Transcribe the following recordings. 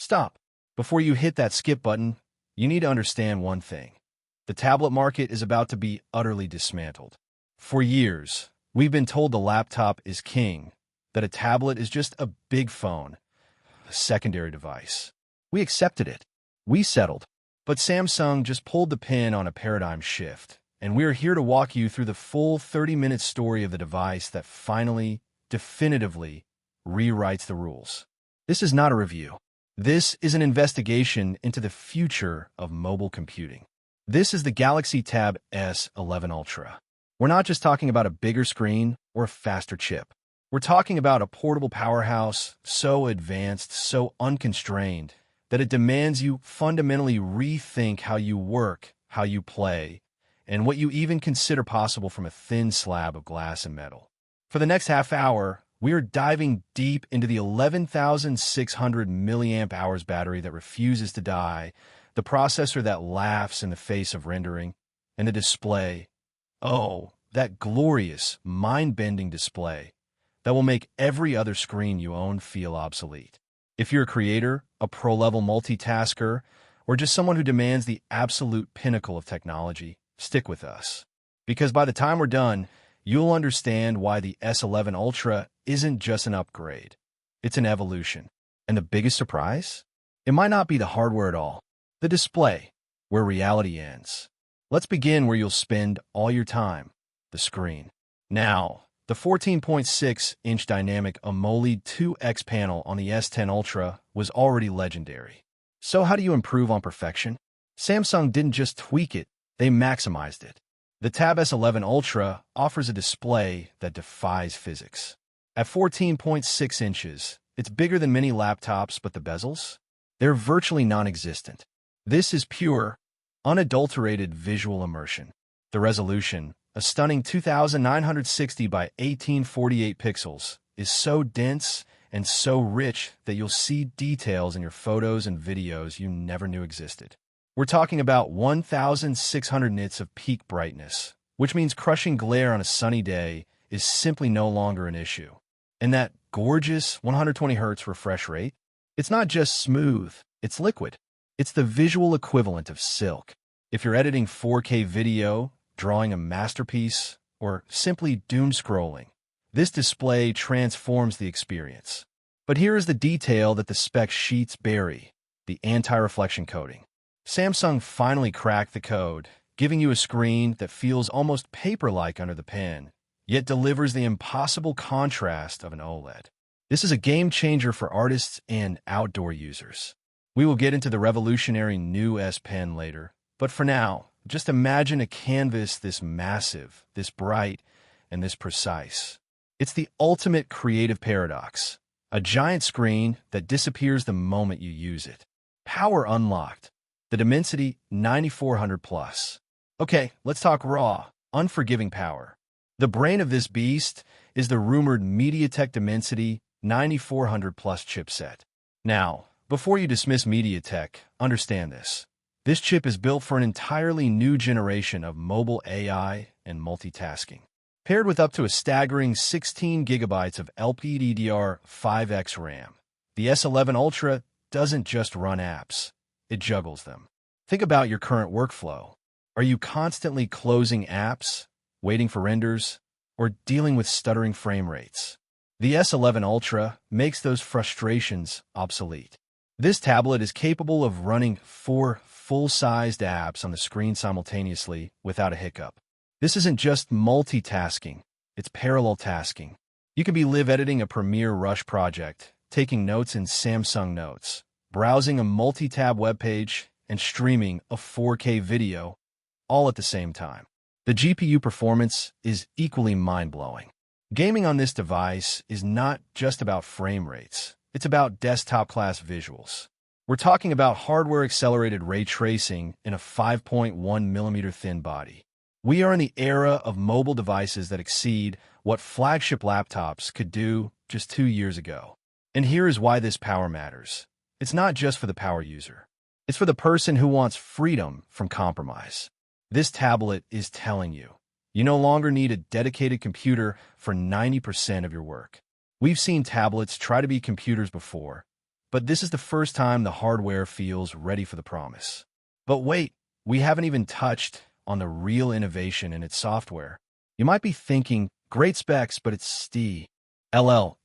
Stop. Before you hit that skip button, you need to understand one thing. The tablet market is about to be utterly dismantled. For years, we've been told the laptop is king, that a tablet is just a big phone, a secondary device. We accepted it. We settled. But Samsung just pulled the pin on a paradigm shift, and we're here to walk you through the full 30-minute story of the device that finally, definitively, rewrites the rules. This is not a review. This is an investigation into the future of mobile computing. This is the Galaxy Tab S11 Ultra. We're not just talking about a bigger screen or a faster chip. We're talking about a portable powerhouse so advanced, so unconstrained, that it demands you fundamentally rethink how you work, how you play, and what you even consider possible from a thin slab of glass and metal. For the next half hour, we are diving deep into the 11,600 milliamp hours battery that refuses to die, the processor that laughs in the face of rendering, and the display. Oh, that glorious, mind-bending display that will make every other screen you own feel obsolete. If you're a creator, a pro-level multitasker, or just someone who demands the absolute pinnacle of technology, stick with us. Because by the time we're done, you'll understand why the S11 Ultra isn't just an upgrade. It's an evolution. And the biggest surprise? It might not be the hardware at all. The display, where reality ends. Let's begin where you'll spend all your time, the screen. Now, the 14.6-inch dynamic AMOLED 2X panel on the S10 Ultra was already legendary. So how do you improve on perfection? Samsung didn't just tweak it, they maximized it. The Tab S11 Ultra offers a display that defies physics. At 14.6 inches, it's bigger than many laptops, but the bezels? They're virtually non-existent. This is pure, unadulterated visual immersion. The resolution, a stunning 2,960 by 1848 pixels, is so dense and so rich that you'll see details in your photos and videos you never knew existed. We're talking about 1,600 nits of peak brightness, which means crushing glare on a sunny day is simply no longer an issue. And that gorgeous 120 Hz refresh rate? It's not just smooth, it's liquid. It's the visual equivalent of silk. If you're editing 4K video, drawing a masterpiece, or simply doom scrolling, this display transforms the experience. But here is the detail that the spec sheets bury: the anti-reflection coating. Samsung finally cracked the code, giving you a screen that feels almost paper-like under the pen, yet delivers the impossible contrast of an OLED. This is a game-changer for artists and outdoor users. We will get into the revolutionary new S Pen later, but for now, just imagine a canvas this massive, this bright, and this precise. It's the ultimate creative paradox, a giant screen that disappears the moment you use it. Power unlocked. The Dimensity 9400 Plus. Okay, let's talk raw, unforgiving power. The brain of this beast is the rumored MediaTek Dimensity 9400 Plus chipset. Now, before you dismiss MediaTek, understand this. This chip is built for an entirely new generation of mobile AI and multitasking. Paired with up to a staggering 16 gigabytes of LPDDR5X RAM, the S11 Ultra doesn't just run apps, it juggles them. Think about your current workflow. Are you constantly closing apps, waiting for renders, or dealing with stuttering frame rates? The S11 Ultra makes those frustrations obsolete. This tablet is capable of running 4 full-sized apps on the screen simultaneously without a hiccup. This isn't just multitasking, it's parallel tasking. You could be live editing a Premiere Rush project, taking notes in Samsung Notes, browsing a multi-tab webpage, and streaming a 4K video, all at the same time. The GPU performance is equally mind-blowing. Gaming on this device is not just about frame rates. It's about desktop-class visuals. We're talking about hardware-accelerated ray tracing in a 5.1mm thin body. We are in the era of mobile devices that exceed what flagship laptops could do just 2 years ago. And here is why this power matters. It's not just for the power user. It's for the person who wants freedom from compromise. This tablet is telling you, you no longer need a dedicated computer for 90% of your work. We've seen tablets try to be computers before, but this is the first time the hardware feels ready for the promise. But wait, we haven't even touched on the real innovation in its software. You might be thinking, great specs, but it's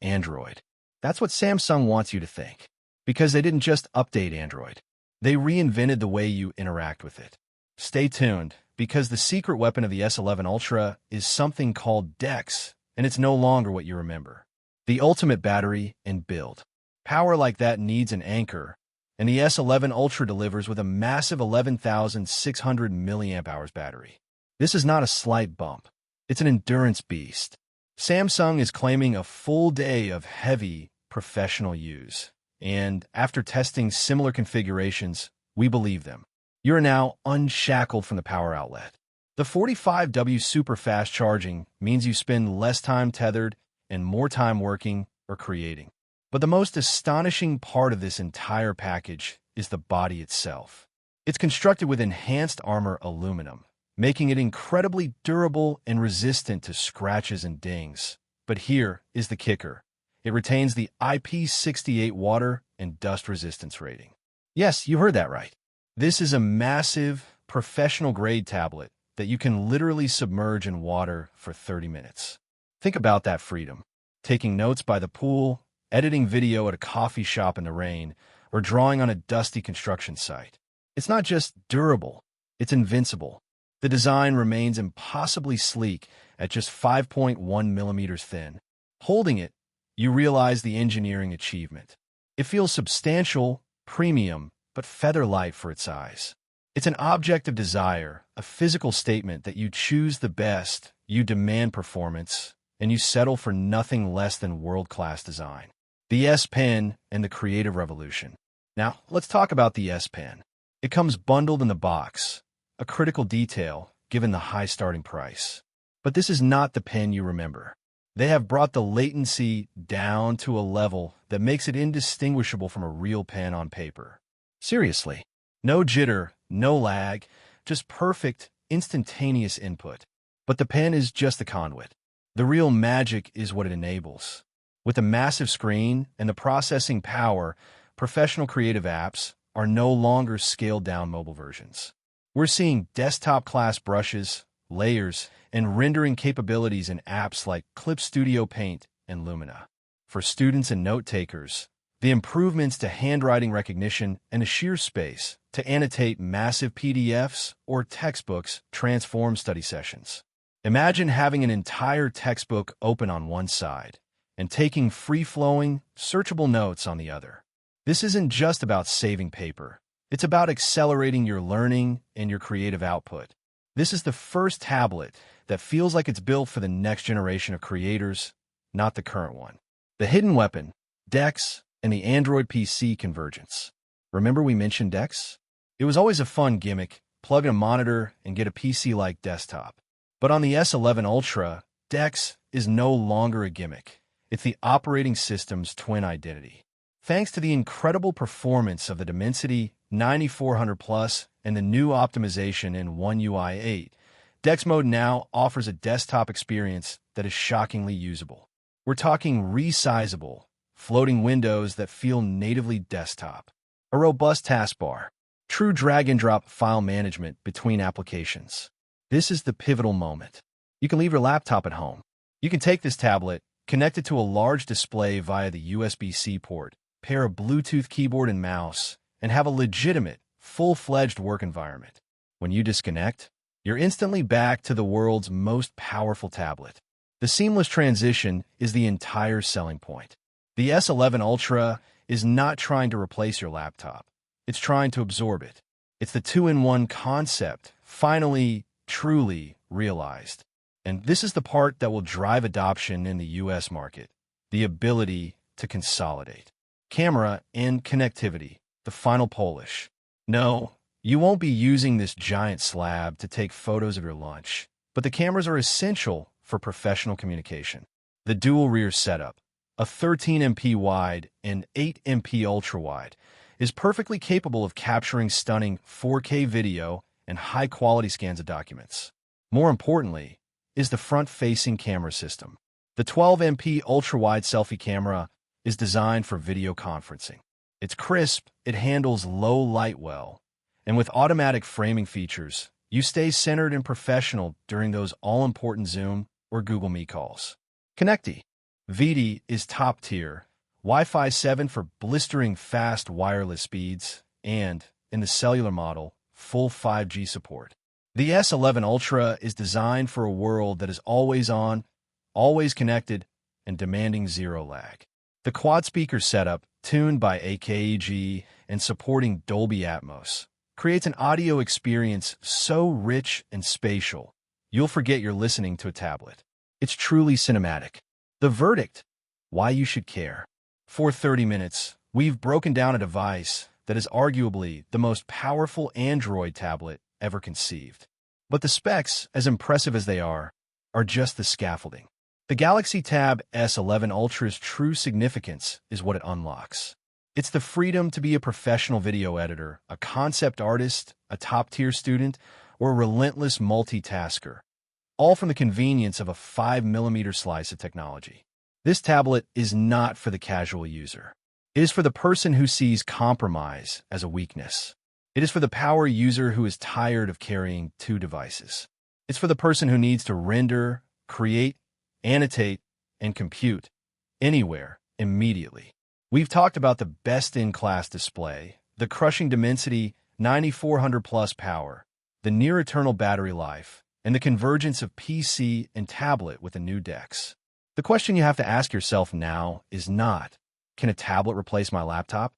Android. That's what Samsung wants you to think. Because they didn't just update Android. They reinvented the way you interact with it. Stay tuned, because the secret weapon of the S11 Ultra is something called DeX, and it's no longer what you remember. The ultimate battery and build. Power like that needs an anchor, and the S11 Ultra delivers with a massive 11,600 mAh battery. This is not a slight bump. It's an endurance beast. Samsung is claiming a full day of heavy, professional use. And after testing similar configurations, we believe them. You are now unshackled from the power outlet. The 45W super fast charging means you spend less time tethered and more time working or creating. But the most astonishing part of this entire package is the body itself. It's constructed with enhanced armor aluminum, making it incredibly durable and resistant to scratches and dings. But here is the kicker. It retains the IP68 water and dust resistance rating. Yes, you heard that right. This is a massive, professional-grade tablet that you can literally submerge in water for 30 minutes. Think about that freedom. Taking notes by the pool, editing video at a coffee shop in the rain, or drawing on a dusty construction site. It's not just durable, it's invincible. The design remains impossibly sleek at just 5.1 millimeters thin. Holding it, you realize the engineering achievement. It feels substantial, premium, but feather-light for its size. It's an object of desire, a physical statement that you choose the best, you demand performance, and you settle for nothing less than world-class design. The S Pen and the creative revolution. Now, let's talk about the S Pen. It comes bundled in the box, a critical detail given the high starting price. But this is not the pen you remember. They have brought the latency down to a level that makes it indistinguishable from a real pen on paper. Seriously, no jitter, no lag, just perfect, instantaneous input. But the pen is just the conduit. The real magic is what it enables. With the massive screen and the processing power, professional creative apps are no longer scaled-down mobile versions. We're seeing desktop-class brushes, layers, and rendering capabilities in apps like Clip Studio Paint and Lumina. For students and note-takers, the improvements to handwriting recognition and the sheer space to annotate massive PDFs or textbooks transform study sessions. Imagine having an entire textbook open on one side and taking free-flowing, searchable notes on the other. This isn't just about saving paper. It's about accelerating your learning and your creative output. This is the first tablet that feels like it's built for the next generation of creators, not the current one. The hidden weapon, DeX, and the Android PC convergence. Remember we mentioned DeX? It was always a fun gimmick, plug in a monitor and get a PC-like desktop. But on the S11 Ultra, DeX is no longer a gimmick. It's the operating system's twin identity. Thanks to the incredible performance of the Dimensity 9400 Plus and the new optimization in One UI 8, DeX Mode now offers a desktop experience that is shockingly usable. We're talking resizable, floating windows that feel natively desktop, a robust taskbar, true drag-and-drop file management between applications. This is the pivotal moment. You can leave your laptop at home. You can take this tablet, connect it to a large display via the USB-C port, pair a Bluetooth keyboard and mouse, and have a legitimate, full-fledged work environment. When you disconnect, you're instantly back to the world's most powerful tablet. The seamless transition is the entire selling point. The S11 Ultra is not trying to replace your laptop. It's trying to absorb it. It's the two-in-one concept, finally, truly realized. And this is the part that will drive adoption in the US market, the ability to consolidate. Camera and connectivity, the final polish. No, you won't be using this giant slab to take photos of your lunch, but the cameras are essential for professional communication. The dual rear setup, a 13MP wide and 8MP ultra wide, is perfectly capable of capturing stunning 4K video and high-quality scans of documents. More importantly, is the front-facing camera system. The 12MP ultra-wide selfie camera is designed for video conferencing. It's crisp, it handles low light well, and with automatic framing features, you stay centered and professional during those all-important Zoom or Google Meet calls. Connecti. VD is top tier. Wi-Fi 7 for blistering fast wireless speeds, and, in the cellular model, full 5G support. The S11 Ultra is designed for a world that is always on, always connected, and demanding zero lag. The quad-speaker setup, tuned by AKG and supporting Dolby Atmos, creates an audio experience so rich and spatial, you'll forget you're listening to a tablet. It's truly cinematic. The verdict: why you should care. For 30 minutes, we've broken down a device that is arguably the most powerful Android tablet ever conceived. But the specs, as impressive as they are just the scaffolding. The Galaxy Tab S11 Ultra's true significance is what it unlocks. It's the freedom to be a professional video editor, a concept artist, a top-tier student, or a relentless multitasker, all from the convenience of a 5mm slice of technology. This tablet is not for the casual user. It is for the person who sees compromise as a weakness. It is for the power user who is tired of carrying two devices. It's for the person who needs to render, create, annotate, and compute anywhere, immediately. We've talked about the best-in-class display, the crushing Dimensity 9400+ power, the near-eternal battery life, and the convergence of PC and tablet with the new DeX. The question you have to ask yourself now is not, can a tablet replace my laptop?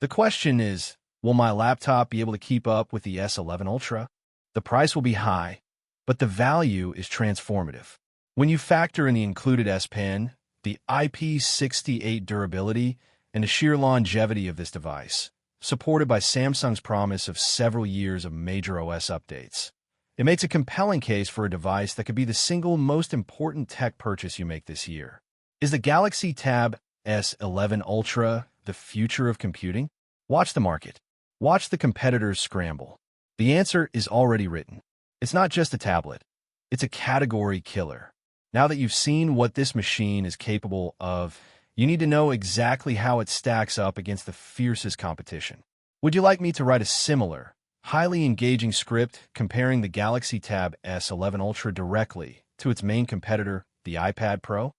The question is, will my laptop be able to keep up with the S11 Ultra? The price will be high, but the value is transformative. When you factor in the included S Pen, the IP68 durability, and the sheer longevity of this device, supported by Samsung's promise of several years of major OS updates, it makes a compelling case for a device that could be the single most important tech purchase you make this year. Is the Galaxy Tab S11 Ultra the future of computing? Watch the market. Watch the competitors scramble. The answer is already written. It's not just a tablet. It's a category killer. Now that you've seen what this machine is capable of, you need to know exactly how it stacks up against the fiercest competition. Would you like me to write a similar, highly engaging script comparing the Galaxy Tab S11 Ultra directly to its main competitor, the iPad Pro?